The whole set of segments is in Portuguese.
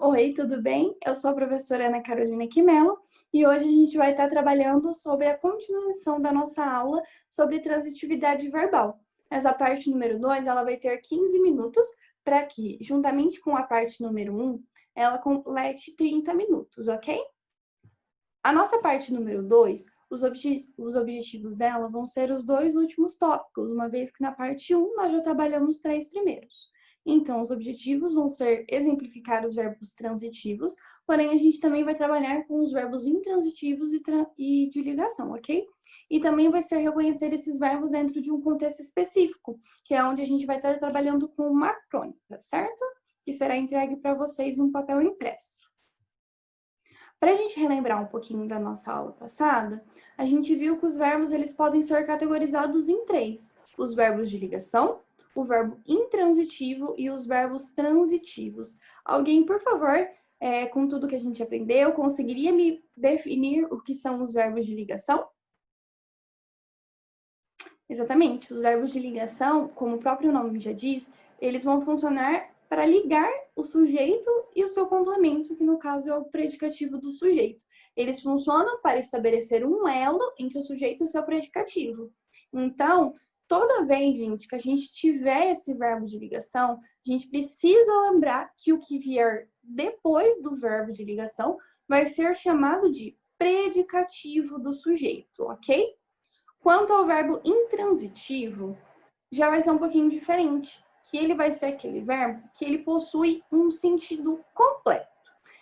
Oi, tudo bem? Eu sou a professora Ana Carolina Quimelo e hoje a gente vai estar trabalhando sobre a continuação da nossa aula sobre transitividade verbal. Essa parte número 2, ela vai ter 15 minutos para que, juntamente com a parte número 1, ela complete 30 minutos, ok? A nossa parte número 2, os objetivos dela vão ser os dois últimos tópicos, uma vez que na parte 1 nós já trabalhamos os 3 primeiros. Então, os objetivos vão ser exemplificar os verbos transitivos, porém a gente também vai trabalhar com os verbos intransitivos e de ligação, ok? E também vai ser reconhecer esses verbos dentro de um contexto específico, que é onde a gente vai estar trabalhando com uma crônica, certo? Que será entregue para vocês em um papel impresso. Para a gente relembrar um pouquinho da nossa aula passada, a gente viu que os verbos eles podem ser categorizados em 3. Os verbos de ligação, o verbo intransitivo e os verbos transitivos. Alguém, por favor, com tudo que a gente aprendeu, conseguiria me definir o que são os verbos de ligação? Exatamente, os verbos de ligação, como o próprio nome já diz, eles vão funcionar para ligar o sujeito e o seu complemento, que no caso é o predicativo do sujeito. Eles funcionam para estabelecer um elo entre o sujeito e o seu predicativo. Então, toda vez, gente, que a gente tiver esse verbo de ligação, a gente precisa lembrar que o que vier depois do verbo de ligação vai ser chamado de predicativo do sujeito, ok? Quanto ao verbo intransitivo, já vai ser um pouquinho diferente, que ele vai ser aquele verbo que ele possui um sentido completo.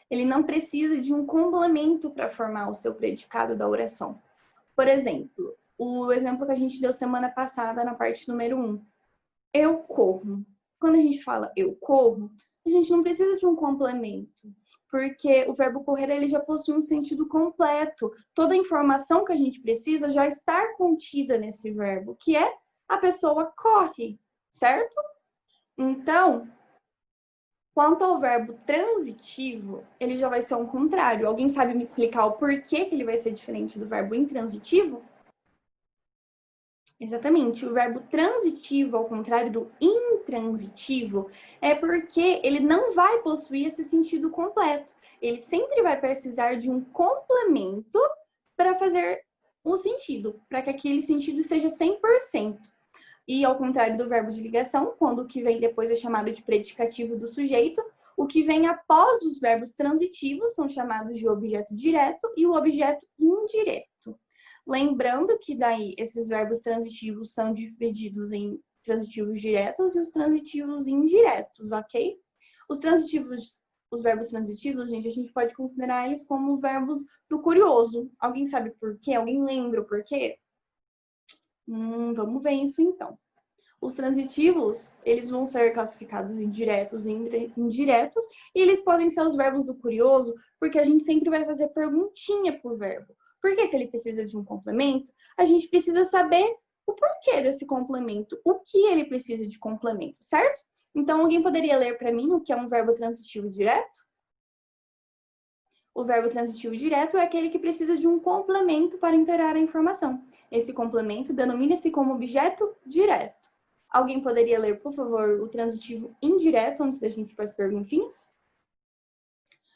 Ele não precisa de um complemento para formar o seu predicado da oração. Por exemplo, o exemplo que a gente deu semana passada na parte número 1. Eu corro. Quando a gente fala eu corro, a gente não precisa de um complemento, porque o verbo correr ele já possui um sentido completo. Toda a informação que a gente precisa já está contida nesse verbo, que é a pessoa corre, certo? Então, quanto ao verbo transitivo, ele já vai ser um contrário. Alguém sabe me explicar o porquê que ele vai ser diferente do verbo intransitivo? Exatamente. O verbo transitivo, ao contrário do intransitivo, é porque ele não vai possuir esse sentido completo. Ele sempre vai precisar de um complemento para fazer o sentido, para que aquele sentido seja 100%. E ao contrário do verbo de ligação, quando o que vem depois é chamado de predicativo do sujeito, o que vem após os verbos transitivos são chamados de objeto direto e o objeto indireto. Lembrando que daí esses verbos transitivos são divididos em transitivos diretos e os transitivos indiretos, ok? Os verbos transitivos, gente, a gente pode considerar eles como verbos do curioso. Alguém sabe por quê? Alguém lembra o porquê? Vamos ver isso então. Os transitivos, eles vão ser classificados em diretos e indiretos, e eles podem ser os verbos do curioso, porque a gente sempre vai fazer perguntinha por verbo. Porque se ele precisa de um complemento, a gente precisa saber o porquê desse complemento, o que ele precisa de complemento, certo? Então, alguém poderia ler para mim o que é um verbo transitivo direto? O verbo transitivo direto é aquele que precisa de um complemento para interar a informação. Esse complemento denomina-se como objeto direto. Alguém poderia ler, por favor, o transitivo indireto antes da gente fazer perguntinhas?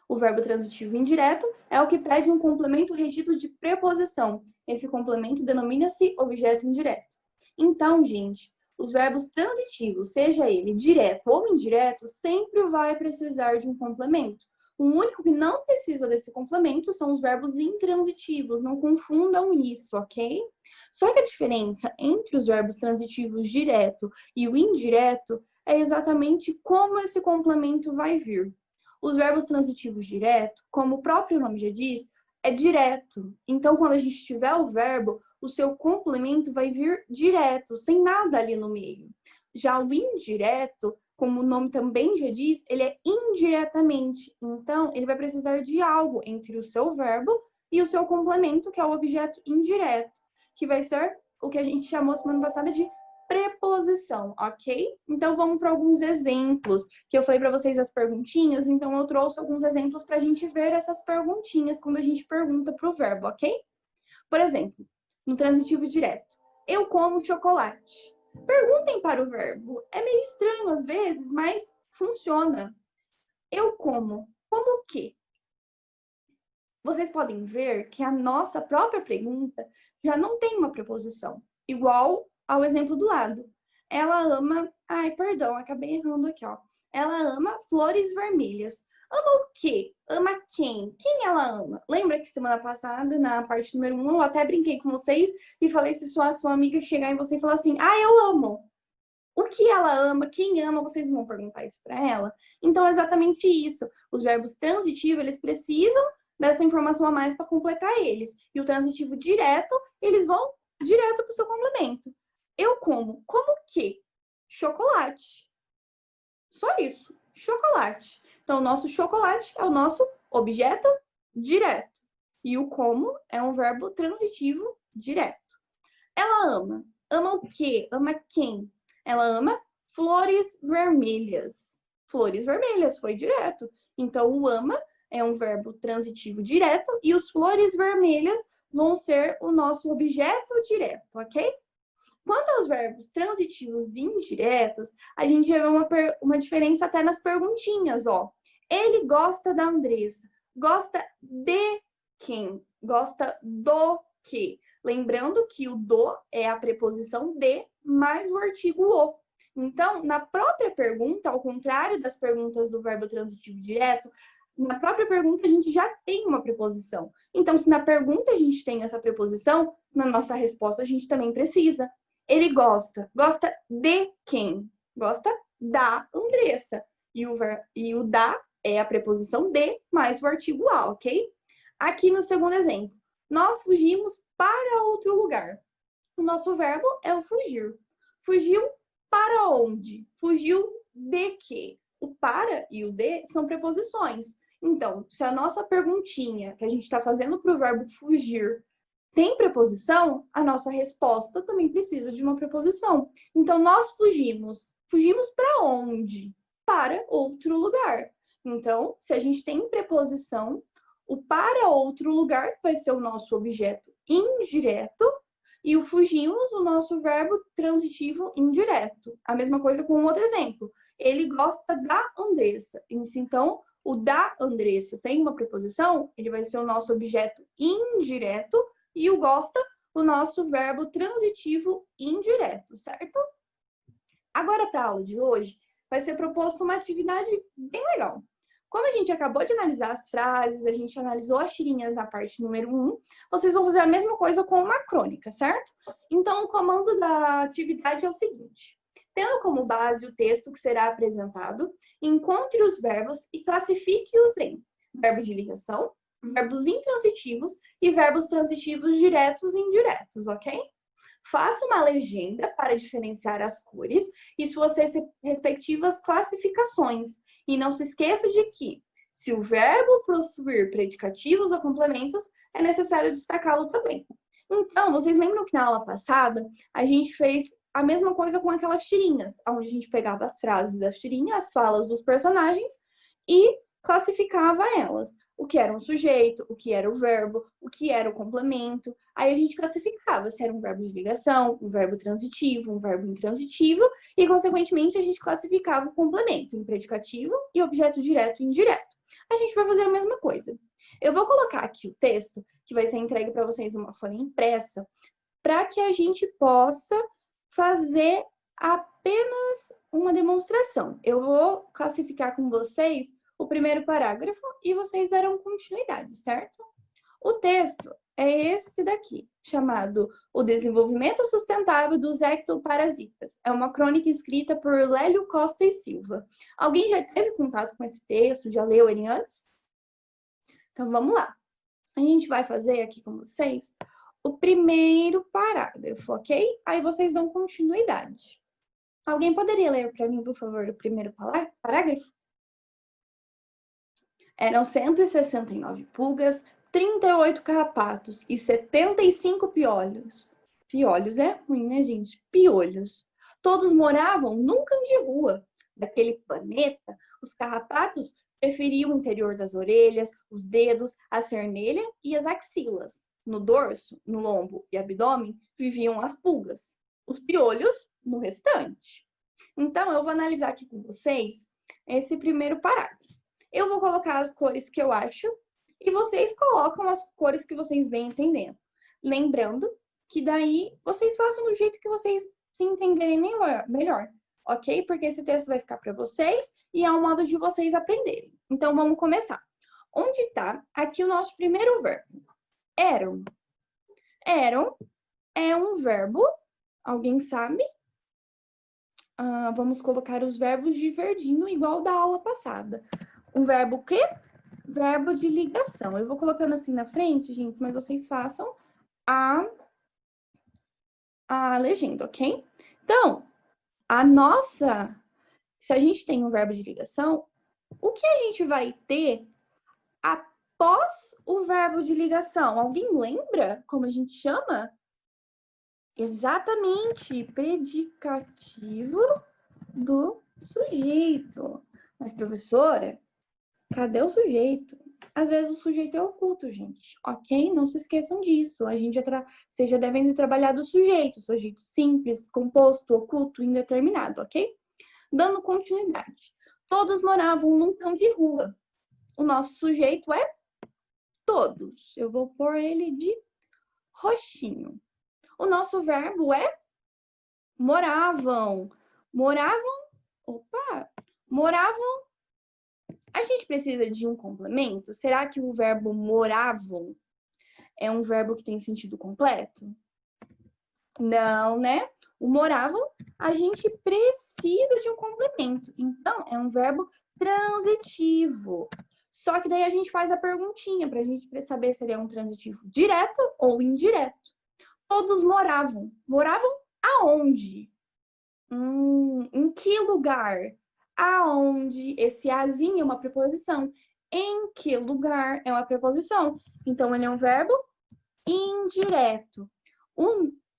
O verbo transitivo indireto é o que pede um complemento regido de preposição. Esse complemento denomina-se objeto indireto. Então, gente, os verbos transitivos, seja ele direto ou indireto, sempre vai precisar de um complemento. O único que não precisa desse complemento são os verbos intransitivos, não confundam isso, ok? Só que a diferença entre os verbos transitivos direto e o indireto é exatamente como esse complemento vai vir. Os verbos transitivos direto, como o próprio nome já diz, é direto. Então, quando a gente tiver o verbo, o seu complemento vai vir direto, sem nada ali no meio. Já o indireto, como o nome também já diz, ele é indiretamente. Então, ele vai precisar de algo entre o seu verbo e o seu complemento, que é o objeto indireto, que vai ser o que a gente chamou semana passada de preposição, ok? Então, vamos para alguns exemplos, que eu falei para vocês as perguntinhas, então eu trouxe alguns exemplos para a gente ver essas perguntinhas quando a gente pergunta para o verbo, ok? Por exemplo, no transitivo direto, eu como chocolate. Perguntem para o verbo. É meio estranho às vezes, mas funciona. Eu como como que? Vocês podem ver que a nossa própria pergunta já não tem uma preposição, igual ao exemplo do lado. Ela ama... Ai, perdão, acabei errando aqui, ó. Ela ama flores vermelhas. Ama o quê? Ama quem? Quem ela ama? Lembra que semana passada, na parte número 1, eu até brinquei com vocês e falei se sua amiga chegar em você e falar assim, ah, eu amo. O que ela ama, quem ama, vocês vão perguntar isso para ela. Então, é exatamente isso. Os verbos transitivos, eles precisam dessa informação a mais para completar eles. E o transitivo direto, eles vão direto para o seu complemento. Eu como. Como que? Chocolate. Só isso. Chocolate. Então, o nosso chocolate é o nosso objeto direto. E o como é um verbo transitivo direto. Ela ama. Ama o quê? Ama quem? Ela ama flores vermelhas. Flores vermelhas, foi direto. Então, o ama é um verbo transitivo direto e os flores vermelhas vão ser o nosso objeto direto, ok? Quanto aos verbos transitivos indiretos, a gente já vê uma diferença até nas perguntinhas, ó. Ele gosta da Andressa. Gosta de quem? Gosta do quê? Lembrando que o do é a preposição de mais o artigo o. Então, na própria pergunta, ao contrário das perguntas do verbo transitivo direto, na própria pergunta a gente já tem uma preposição. Então, se na pergunta a gente tem essa preposição, na nossa resposta a gente também precisa. Ele gosta. Gosta de quem? Gosta da Andressa. E o da é a preposição de mais o artigo a, ok? Aqui no segundo exemplo, nós fugimos para outro lugar. O nosso verbo é o fugir. Fugiu para onde? Fugiu de quê? O para e o de são preposições. Então, se a nossa perguntinha que a gente está fazendo para o verbo fugir tem preposição, a nossa resposta também precisa de uma preposição. Então, nós fugimos. Fugimos para onde? Para outro lugar. Então, se a gente tem preposição, o para outro lugar vai ser o nosso objeto indireto e o fugimos, o nosso verbo transitivo indireto. A mesma coisa com um outro exemplo. Ele gosta da Andressa. Então, o da Andressa tem uma preposição, ele vai ser o nosso objeto indireto e o gosta, o nosso verbo transitivo indireto, certo? Agora, para a aula de hoje, vai ser proposto uma atividade bem legal. Como a gente acabou de analisar as frases, a gente analisou as tirinhas na parte número 1, vocês vão fazer a mesma coisa com uma crônica, certo? Então, o comando da atividade é o seguinte. Tendo como base o texto que será apresentado, encontre os verbos e classifique-os em verbo de ligação, verbos intransitivos e verbos transitivos diretos e indiretos, ok? Faça uma legenda para diferenciar as cores e suas respectivas classificações. E não se esqueça de que, se o verbo possuir predicativos ou complementos, é necessário destacá-lo também. Então, vocês lembram que na aula passada a gente fez a mesma coisa com aquelas tirinhas, onde a gente pegava as frases das tirinhas, as falas dos personagens e classificava elas. O que era um sujeito, o que era o verbo, o que era o complemento. Aí a gente classificava se era um verbo de ligação, um verbo transitivo, um verbo intransitivo, e, consequentemente, a gente classificava o complemento em predicativo e objeto direto e indireto. A gente vai fazer a mesma coisa. Eu vou colocar aqui o texto, que vai ser entregue para vocês em uma folha impressa, para que a gente possa fazer apenas uma demonstração. Eu vou classificar com vocês o primeiro parágrafo e vocês darão continuidade, certo? O texto é esse daqui, chamado O Desenvolvimento Sustentável dos Ectoparasitas. É uma crônica escrita por Lélio Costa e Silva. Alguém já teve contato com esse texto? Já leu ele antes? Então, vamos lá. A gente vai fazer aqui com vocês o primeiro parágrafo, ok? Aí vocês dão continuidade. Alguém poderia ler para mim, por favor, o primeiro parágrafo? Eram 169 pulgas, 38 carrapatos e 75 piolhos. Piolhos é ruim, né, gente? Piolhos. Todos moravam num cão de rua. Daquele planeta, os carrapatos preferiam o interior das orelhas, os dedos, a cernelha e as axilas. No dorso, no lombo e abdômen viviam as pulgas. Os piolhos no restante. Então, eu vou analisar aqui com vocês esse primeiro parágrafo. Eu vou colocar as cores que eu acho e vocês colocam as cores que vocês vêm entendendo. Lembrando que daí vocês façam do jeito que vocês se entenderem melhor, ok? Porque esse texto vai ficar para vocês e é um modo de vocês aprenderem. Então, vamos começar. Onde está aqui o nosso primeiro verbo? Eram. Eram é um verbo, alguém sabe? Vamos colocar os verbos de verdinho, igual da aula passada. Um verbo o quê? Verbo de ligação. Eu vou colocando assim na frente, gente, mas vocês façam a legenda, ok? Então, se a gente tem um verbo de ligação, o que a gente vai ter após o verbo de ligação? Alguém lembra como a gente chama? Exatamente, predicativo do sujeito. Mas, professora, cadê o sujeito? Às vezes o sujeito é oculto, gente, ok? Não se esqueçam disso. Vocês já devem ter trabalhado o sujeito simples, composto, oculto, indeterminado, ok? Dando continuidade. Todos moravam num cão de rua. O nosso sujeito é todos. Eu vou pôr ele de roxinho. O nosso verbo é moravam. Moravam? Moravam. A gente precisa de um complemento? Será que o verbo moravam é um verbo que tem sentido completo? Não, né? O moravam, a gente precisa de um complemento. Então, é um verbo transitivo. Só que daí a gente faz a perguntinha para a gente saber se ele é um transitivo direto ou indireto. Todos moravam. Moravam aonde? Em que lugar? Aonde? Esse azinho é uma preposição. Em que lugar é uma preposição? Então, ele é um verbo indireto.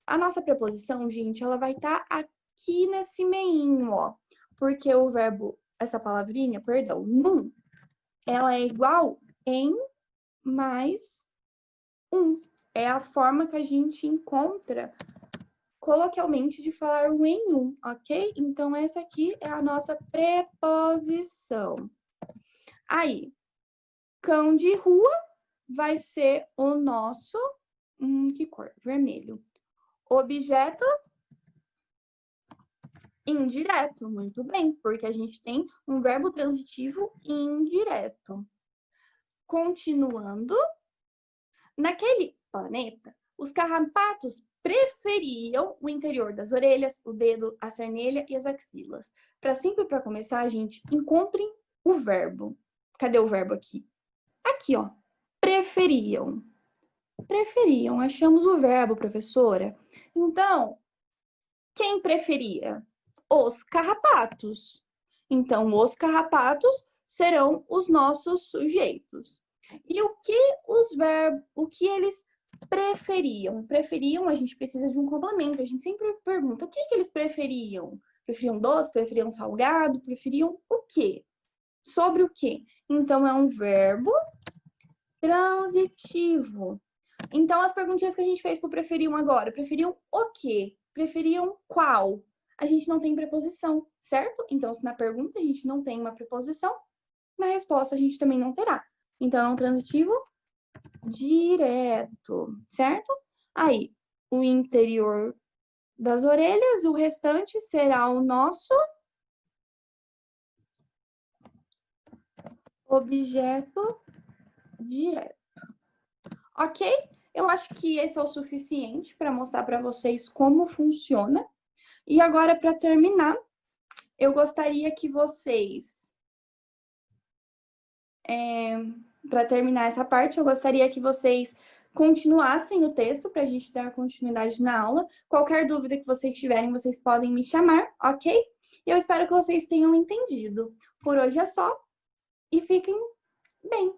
A nossa preposição, gente, ela vai estar aqui nesse meinho, ó. Porque o verbo, essa palavrinha, perdão, num, ela é igual em mais um. É a forma que a gente encontra coloquialmente de falar o em um, ok? Então, essa aqui é a nossa preposição. Aí, cão de rua vai ser o nosso... que cor? Vermelho. Objeto indireto. Muito bem, porque a gente tem um verbo transitivo indireto. Continuando. Naquele planeta, os carrapatos preferiam o interior das orelhas, o dedo, a cernelha e as axilas. Para começar, gente, encontrem o verbo. Cadê o verbo aqui? Aqui, ó. Preferiam. Preferiam. Achamos o verbo, professora. Então, quem preferia? Os carrapatos. Então, os carrapatos serão os nossos sujeitos. E o que eles preferiam? Preferiam, a gente precisa de um complemento. A gente sempre pergunta, o que eles preferiam? Preferiam doce? Preferiam salgado? Preferiam o quê? Sobre o quê? Então, é um verbo transitivo. Então, as perguntinhas que a gente fez pro preferiam agora. Preferiam o quê? Preferiam qual? A gente não tem preposição, certo? Então, se na pergunta a gente não tem uma preposição, na resposta a gente também não terá. Então, é um transitivo direto, certo? Aí, o interior das orelhas, o restante será o nosso objeto direto. Ok? Eu acho que esse é o suficiente para mostrar para vocês como funciona. E agora, para terminar, eu gostaria que vocês... para terminar essa parte, eu gostaria que vocês continuassem o texto para a gente dar continuidade na aula. Qualquer dúvida que vocês tiverem, vocês podem me chamar, ok? E eu espero que vocês tenham entendido. Por hoje é só e fiquem bem.